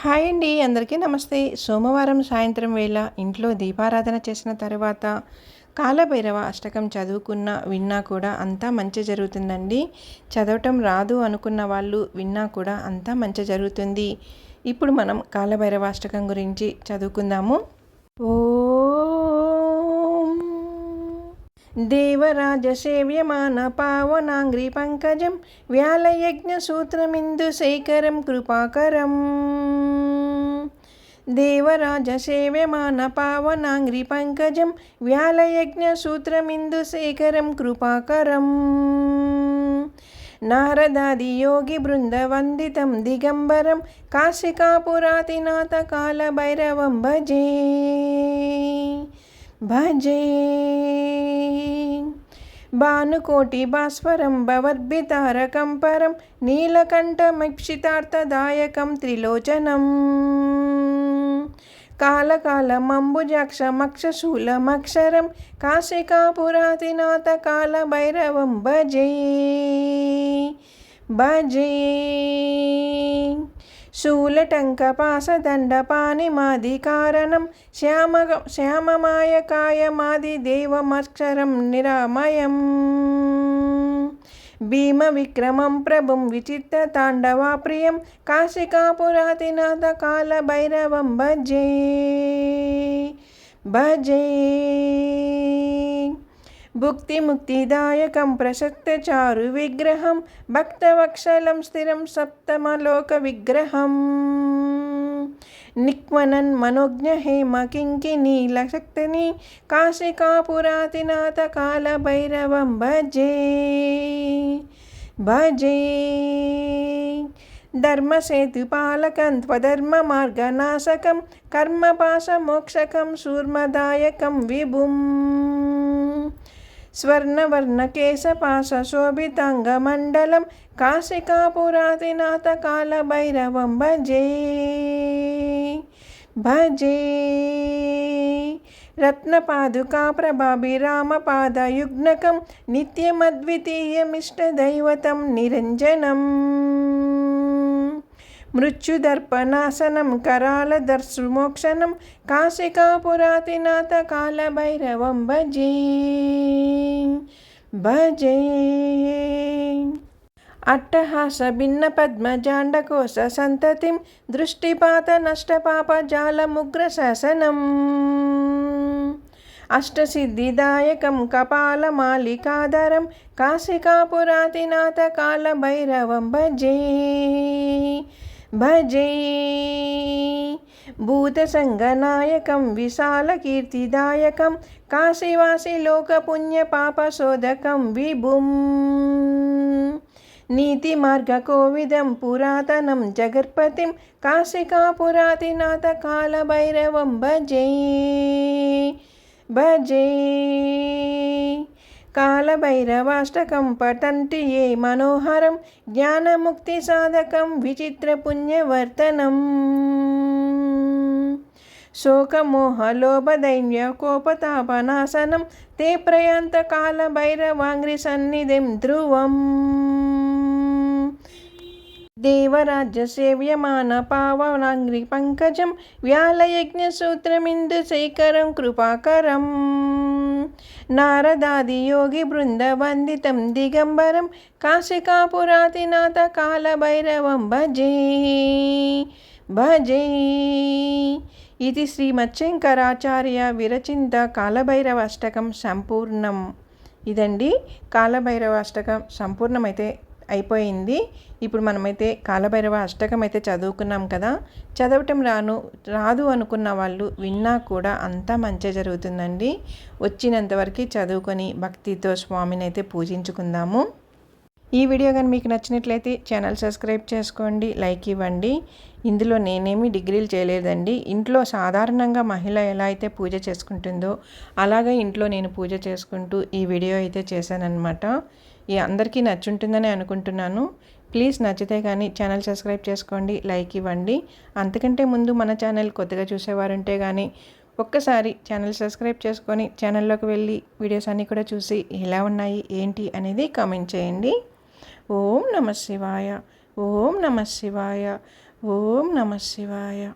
Hi అండి, అందరికీ నమస్తే. సోమవారం సాయంత్రం వేళ ఇంట్లో దీపారాధన చేసిన తర్వాత కాలభైరవ అష్టకం చదువుకున్న విన్నా కూడా అంతా మంచి జరుగుతుందండి. చదవటం రాదు అనుకున్న వాళ్ళు విన్నా కూడా అంతా మంచి జరుగుతుంది. ఇప్పుడు మనం కాలభైరవ అష్టకం గురించి చదువుకుందాము. ఓం దేవరాజసేవ్యమాన పావనాంగ్రి పంకజం వ్యాలయజ్ఞసూత్రమిందుశేఖరం కృపాకరం. దేవరాజసేవ్యమాన పావనాంగ్రి పంకజం వ్యాలయజ్ఞసూత్రమిందుశేఖరం కృపాకరం. నారదాది యోగి బృందవందితం దిగంబరం కాశికాపురాతినాథ కాలభైరవం భజే భజే. భానుకోటి భాస్వరం భవర్భితారకం పరం నీలకంఠమిప్సితార్థదాయకం త్రిలోచనం. కాలకాలమంబుజాక్షమక్షశూలమక్షరం కాశికాపురాతినాథ కాలభైరవం భజే భజే. శూలటంకపాసదండపాణిమాదికారణం శ్యామమాయకాయమాదిదేవమక్షరం నిరామయం. భీమవిక్రమం ప్రభుం విచిత్రతాండవాప్రియం కాశికాపురాతినాథ కాలభైరవం భజే భజే. భుక్తిముక్తిదాయకం ప్రసక్తచారు విగ్రహం భక్తవత్సలం స్థిరం సప్తమలోక విగ్రహం. నిక్మనన్ మనోజ్ఞ హేమ కింకినీలశక్తిని కాశికాపురాతినాథ కాలభైరవం భజే భజే. ధర్మసేతుపాలకం త్వధర్మ మార్గనాశకం కర్మపాశమోక్షకం శూర్మదాయకం విభుం. స్వర్ణవర్ణకేశపాశోభితాంగమండలం కాశికాపురాతినాథ కాలభైరవం భజే భజే. రత్నపాదుకా ప్రభాభిరామపాదయుగ్నకం నిత్యమద్వితీయమిష్టదైవతం నిరంజనం. మృత్యుదర్పనాశనం కరాళదర్శుమోక్షణం కాశికాపురాతినాథ కాలభైరవం భజే భజే. అట్టహాస భిన్న పద్మజాండకోశ సంతతిం దృష్టిపాత నష్టపాపజాలముగ్ర శాసనం. అష్టసిద్ధిదాయకం కపాలమాలికాధరం కాశికాపురాతినాథ కాలభైరవం భజే భజే. భూతసంగనాయకం విశాలకీర్తిదాయకం కాశీవాసి లోకపుణ్యపాపశోధకం విభుం. నీతిమార్గకోవిదం పురాతనం జగత్పతిం కాశికాపురాతినాథ కాలభైరవం భజే భజే. కాలభైరవాష్టకం పఠంతి ఏ మనోహరం జ్ఞానముక్తి సాధకం విచిత్రపుణ్యవర్తనం. శోకమోహలోభదైన్య కోపతాపనాశనం తే ప్రయాంత కాలభైరవాంగ్రి సన్నిధిం ధ్రువం. దేవరాజ్యసేవ్యమాన పావనాంగ్రి పంకజం వ్యాలయజ్ఞసూత్రమిందుశేఖరం కృపాకరం. నారదాది యోగి బృందవందితం దిగంబరం కాశికాపురాతినాథ కాలభైరవం భజే భజే. ఇది శ్రీమచ్చంకరాచార్య విరచింత కాలభైరవ అష్టకం సంపూర్ణం. ఇదండి కాలభైరవ అష్టకం సంపూర్ణమైతే అయిపోయింది. ఇప్పుడు మనమైతే కాలభైరవ అష్టకం అయితే చదువుకున్నాం కదా. చదవటం రాదు అనుకున్న వాళ్ళు విన్నా కూడా అంతా మంచి జరుగుతుందండి. వచ్చినంతవరకు చదువుకొని భక్తితో స్వామిని అయితే పూజించుకుందాము. ఈ వీడియో కానీ మీకు నచ్చినట్లయితే ఛానల్ సబ్స్క్రైబ్ చేసుకోండి, లైక్ ఇవ్వండి. ఇందులో నేనేమి డిగ్రీలు చేయలేదండి. ఇంట్లో సాధారణంగా మహిళ ఎలా అయితే పూజ చేసుకుంటుందో అలాగే ఇంట్లో నేను పూజ చేసుకుంటూ ఈ వీడియో అయితే చేశానన్నమాట. అందరికీ నచ్చుంటుందని అనుకుంటున్నాను. ప్లీజ్ నచ్చితే కానీ ఛానల్ సబ్స్క్రైబ్ చేసుకోండి, లైక్ ఇవ్వండి. అంతకంటే ముందు మన ఛానల్ కొత్తగా చూసేవారుంటే కానీ ఒక్కసారి ఛానల్ సబ్స్క్రైబ్ చేసుకొని ఛానల్లోకి వెళ్ళి వీడియోస్ అన్నీ కూడా చూసి ఎలా ఉన్నాయి ఏంటి అనేది కామెంట్ చేయండి. ఓం నమః శివాయ, ఓం నమః శివాయ, ఓం నమ శివాయ.